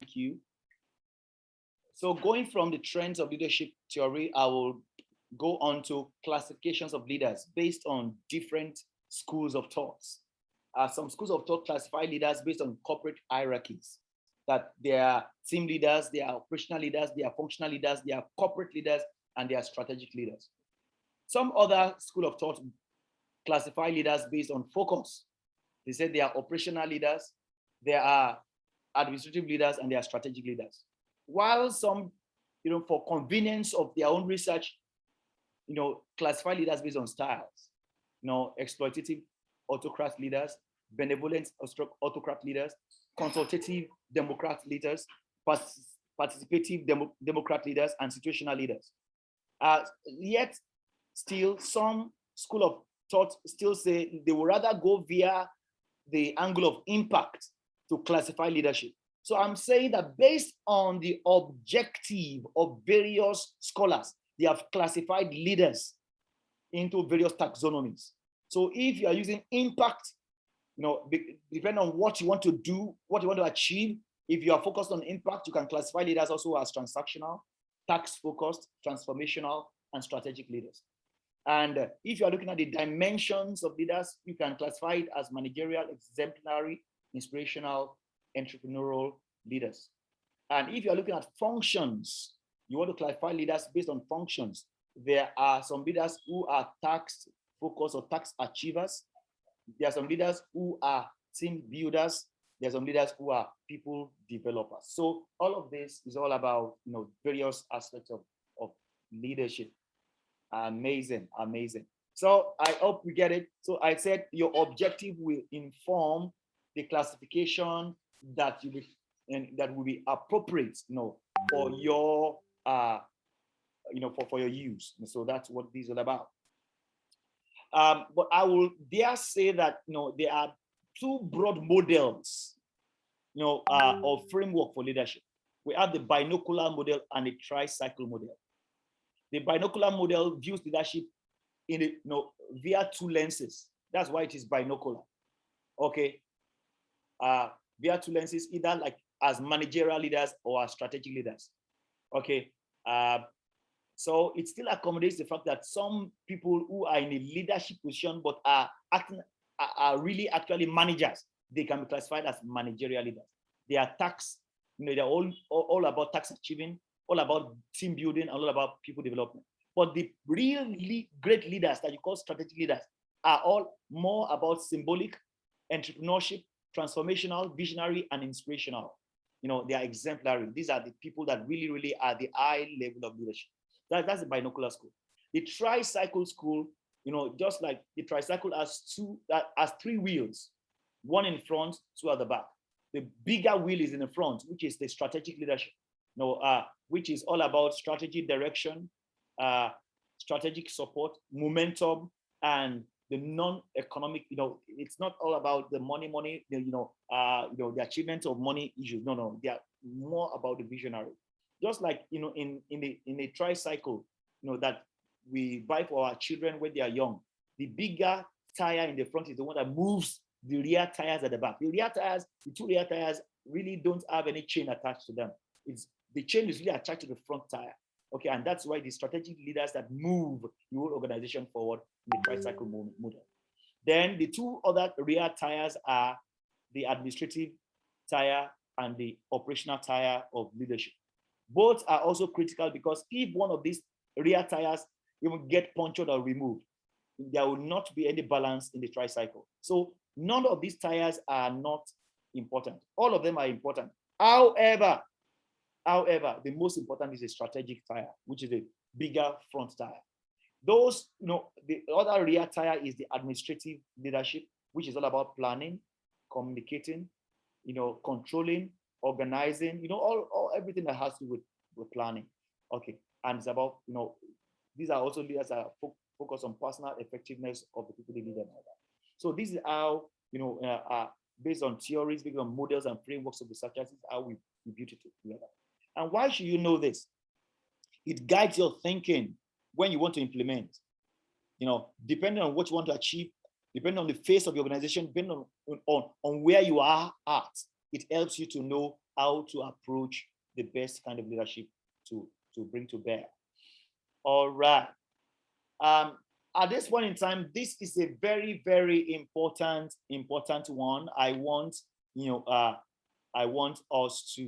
Thank you. So going from the trends of leadership theory, I will go on to classifications of leaders based on different schools of thoughts. Some schools of thought classify leaders based on corporate hierarchies, that they are team leaders, they are operational leaders, they are functional leaders, they are corporate leaders, and they are strategic leaders. Some other school of thought classify leaders based on focus. They say they are operational leaders, they are administrative leaders, and they are strategic leaders. While some, for convenience of their own research, classify leaders based on styles, exploitative autocrat leaders, benevolent autocrat leaders, consultative democrat leaders, participative democrat leaders, and situational leaders. Yet, still, some school of thought still say they would rather go via the angle of impact to classify leadership. So I'm saying that based on the objective of various scholars, they have classified leaders into various taxonomies. So if you are using impact, depending on what you want to do, what you want to achieve, if you are focused on impact, you can classify leaders also as transactional, tax-focused, transformational, and strategic leaders. And if you are looking at the dimensions of leaders, you can classify it as managerial, exemplary, inspirational, entrepreneurial leaders. And if you are looking at functions, you want to classify leaders based on functions. There are some leaders who are tax focused or tax achievers. There are some leaders who are team builders. There are some leaders who are people developers. So all of this is all about various aspects of leadership. Amazing, amazing. So I hope we get it. So I said your objective will inform the classification that you will, and that will be appropriate, for your for your use. And so that's what this is all about. But I will dare say that there are two broad models, of framework for leadership. We have the binocular model and the tricycle model. The binocular model views leadership in via two lenses. That's why it is binocular. Okay. Via two lenses, either like as managerial leaders or as strategic leaders. Okay. So it still accommodates the fact that some people who are in a leadership position but are really actually managers, they can be classified as managerial leaders. They are tax, they're all about tax achieving, all about team building, all about people development. But the really great leaders that you call strategic leaders are all more about symbolic, entrepreneurship, transformational, visionary, and inspirational. They are exemplary. These are the people that really, really are the high level of leadership. That's the binocular school. The tricycle school, just like the tricycle has three wheels, one in front, two at the back. The bigger wheel is in the front, which is the strategic leadership, which is all about strategy, direction, strategic support, momentum, and the non-economic. It's not all about the money, the achievement of money issues. No, they are more about the visionary. Just like in a tricycle, that we buy for our children when they are young. The bigger tire in the front is the one that moves the rear tires at the back. The two rear tires really don't have any chain attached to them. The chain is really attached to the front tire. Okay, and that's why the strategic leaders that move the whole organization forward in the tricycle model. Then the two other rear tires are the administrative tire and the operational tire of leadership. Both are also critical because if one of these rear tires even get punctured or removed, there will not be any balance in the tricycle. So none of these tires are not important. All of them are important. However, the most important is a strategic tire, which is a bigger front tire. Those, the other rear tire is the administrative leadership, which is all about planning, communicating, controlling, organizing, all everything that has to do with planning. Okay, and it's about, these are also leaders that focus on personal effectiveness of the people they lead and all that. So this is how, based on theories, based on models and frameworks of researchers, this is how we build it together. And why should you know this? It guides your thinking when you want to implement. Depending on what you want to achieve, depending on the phase of the organization, depending on where you are at, it helps you to know how to approach the best kind of leadership to bring to bear. All right. Um, at this point in time, this is a very, very important one. I want, I want us to